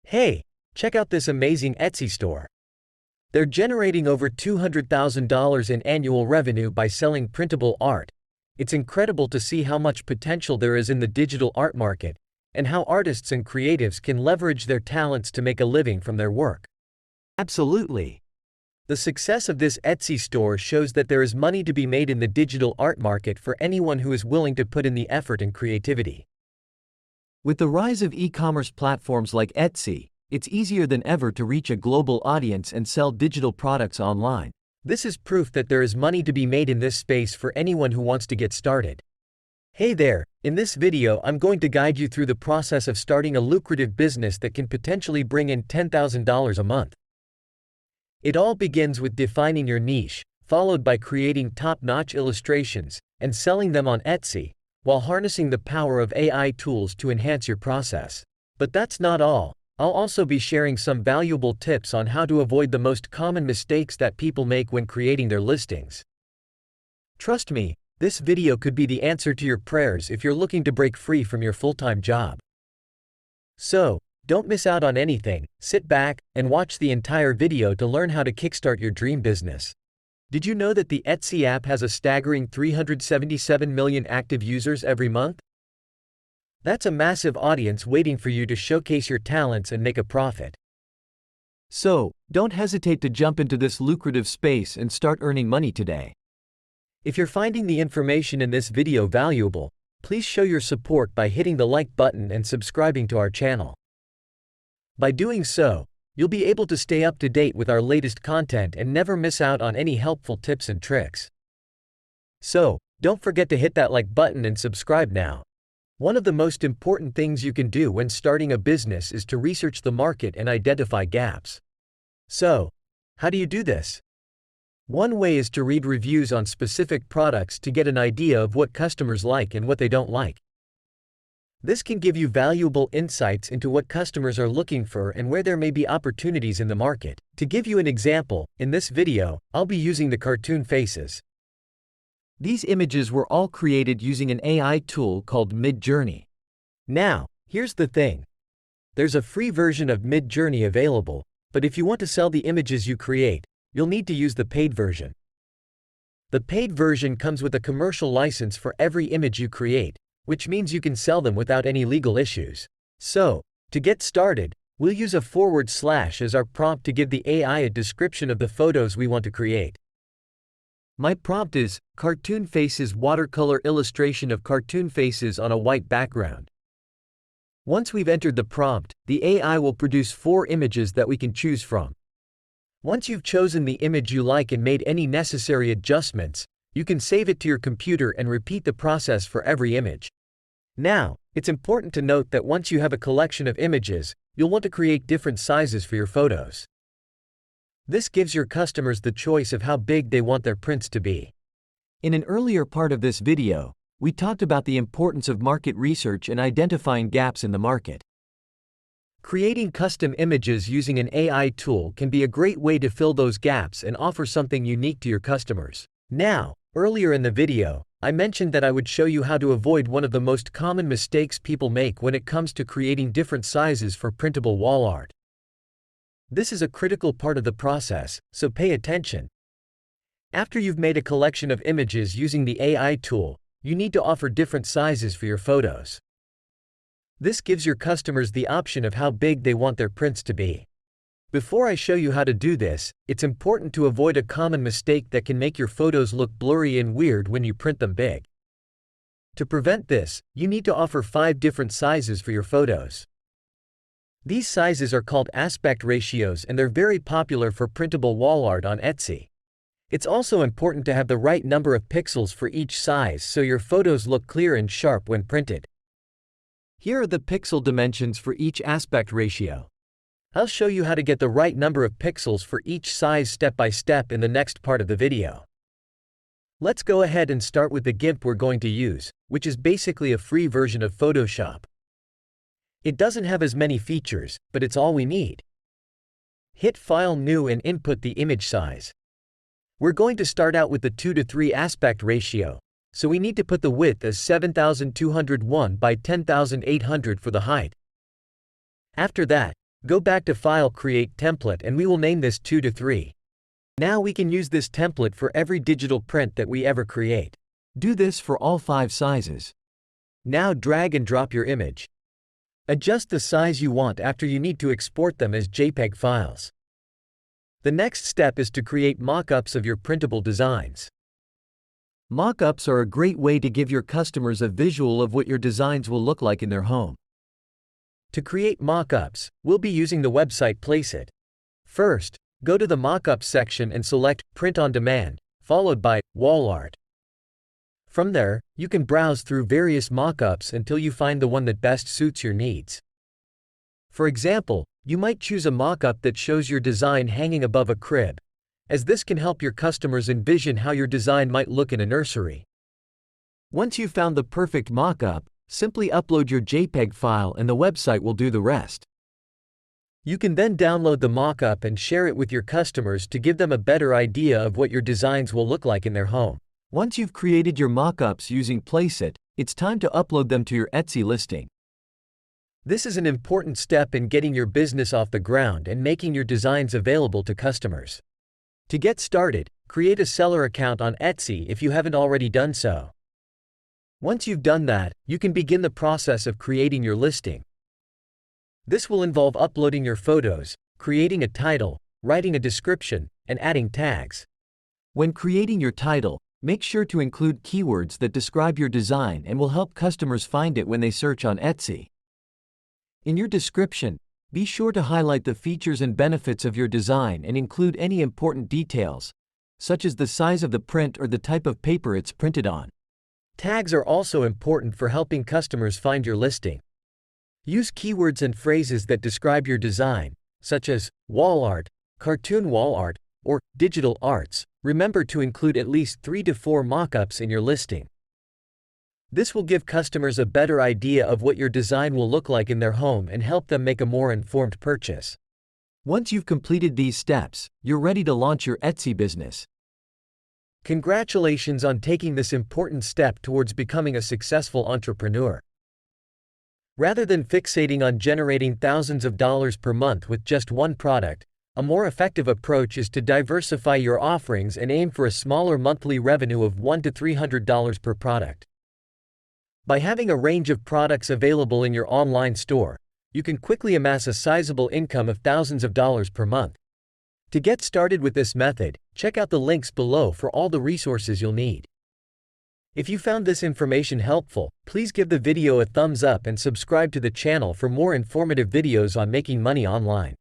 Hey, check out this amazing Etsy store. They're generating over $200,000 in annual revenue by selling printable art. It's incredible to see how much potential there is in the digital art market, and how artists and creatives can leverage their talents to make a living from their work. Absolutely. The success of this Etsy store shows that there is money to be made in the digital art market for anyone who is willing to put in the effort and creativity. With the rise of e-commerce platforms like Etsy, it's easier than ever to reach a global audience and sell digital products online. This is proof that there is money to be made in this space for anyone who wants to get started. Hey there, in this video I'm going to guide you through the process of starting a lucrative business that can potentially bring in $10,000 a month. It all begins with defining your niche, followed by creating top-notch illustrations and selling them on Etsy, while harnessing the power of AI tools to enhance your process. But that's not all. I'll also be sharing some valuable tips on how to avoid the most common mistakes that people make when creating their listings. Trust me, this video could be the answer to your prayers if you're looking to break free from your full-time job. So, don't miss out on anything. Sit back and watch the entire video to learn how to kickstart your dream business. Did you know that the Etsy app has a staggering 377 million active users every month? That's a massive audience waiting for you to showcase your talents and make a profit. So, don't hesitate to jump into this lucrative space and start earning money today. If you're finding the information in this video valuable, please show your support by hitting the like button and subscribing to our channel. By doing so, you'll be able to stay up to date with our latest content and never miss out on any helpful tips and tricks. So, don't forget to hit that like button and subscribe now. One of the most important things you can do when starting a business is to research the market and identify gaps. So, how do you do this? One way is to read reviews on specific products to get an idea of what customers like and what they don't like. This can give you valuable insights into what customers are looking for and where there may be opportunities in the market. To give you an example, in this video, I'll be using the cartoon faces. These images were all created using an AI tool called Midjourney. Now, here's the thing. There's a free version of Midjourney available, but if you want to sell the images you create, you'll need to use the paid version. The paid version comes with a commercial license for every image you create, which means you can sell them without any legal issues. So, to get started, we'll use a / as our prompt to give the AI a description of the photos we want to create. My prompt is, cartoon faces watercolor illustration of cartoon faces on a white background. Once we've entered the prompt, the AI will produce 4 images that we can choose from. Once you've chosen the image you like and made any necessary adjustments, you can save it to your computer and repeat the process for every image. Now, it's important to note that once you have a collection of images, you'll want to create different sizes for your photos. This gives your customers the choice of how big they want their prints to be. In an earlier part of this video, we talked about the importance of market research and identifying gaps in the market. Creating custom images using an AI tool can be a great way to fill those gaps and offer something unique to your customers. Now, earlier in the video, I mentioned that I would show you how to avoid one of the most common mistakes people make when it comes to creating different sizes for printable wall art. This is a critical part of the process, so pay attention. After you've made a collection of images using the AI tool, you need to offer different sizes for your photos. This gives your customers the option of how big they want their prints to be. Before I show you how to do this, it's important to avoid a common mistake that can make your photos look blurry and weird when you print them big. To prevent this, you need to offer 5 different sizes for your photos. These sizes are called aspect ratios and they're very popular for printable wall art on Etsy. It's also important to have the right number of pixels for each size so your photos look clear and sharp when printed. Here are the pixel dimensions for each aspect ratio. I'll show you how to get the right number of pixels for each size step by step in the next part of the video. Let's go ahead and start with the GIMP we're going to use, which is basically a free version of Photoshop. It doesn't have as many features, but it's all we need. Hit File New and input the image size. We're going to start out with the 2:3 aspect ratio, so we need to put the width as 7201 by 10800 for the height. After that, Go back to File, Create Template, and we will name this 2 to 3. Now we can use this template for every digital print that we ever create. Do this for all 5 sizes. Now drag and drop your image. Adjust the size you want after you need to export them as JPEG files. The next step is to create mock-ups of your printable designs. Mock-ups are a great way to give your customers a visual of what your designs will look like in their home. To create mock-ups, we'll be using the website Placeit. First, go to the Mock-ups section and select Print on Demand, followed by Wall Art. From there, you can browse through various mock-ups until you find the one that best suits your needs. For example, you might choose a mock-up that shows your design hanging above a crib, as this can help your customers envision how your design might look in a nursery. Once you've found the perfect mock-up, simply upload your JPEG file and the website will do the rest. You can then download the mock-up and share it with your customers to give them a better idea of what your designs will look like in their home. Once you've created your mock-ups using Placeit, it's time to upload them to your Etsy listing. This is an important step in getting your business off the ground and making your designs available to customers. To get started, create a seller account on Etsy if you haven't already done so. Once you've done that, you can begin the process of creating your listing. This will involve uploading your photos, creating a title, writing a description, and adding tags. When creating your title, make sure to include keywords that describe your design and will help customers find it when they search on Etsy. In your description, be sure to highlight the features and benefits of your design and include any important details, such as the size of the print or the type of paper it's printed on. Tags are also important for helping customers find your listing. Use keywords and phrases that describe your design, such as wall art, cartoon wall art, or digital arts. Remember to include at least 3 to 4 mock-ups in your listing. This will give customers a better idea of what your design will look like in their home and help them make a more informed purchase. Once you've completed these steps, you're ready to launch your Etsy business. Congratulations on taking this important step towards becoming a successful entrepreneur. Rather than fixating on generating thousands of dollars per month with just one product, a more effective approach is to diversify your offerings and aim for a smaller monthly revenue of $100 to $300 per product. By having a range of products available in your online store, you can quickly amass a sizable income of thousands of dollars per month. To get started with this method, check out the links below for all the resources you'll need. If you found this information helpful, please give the video a thumbs up and subscribe to the channel for more informative videos on making money online.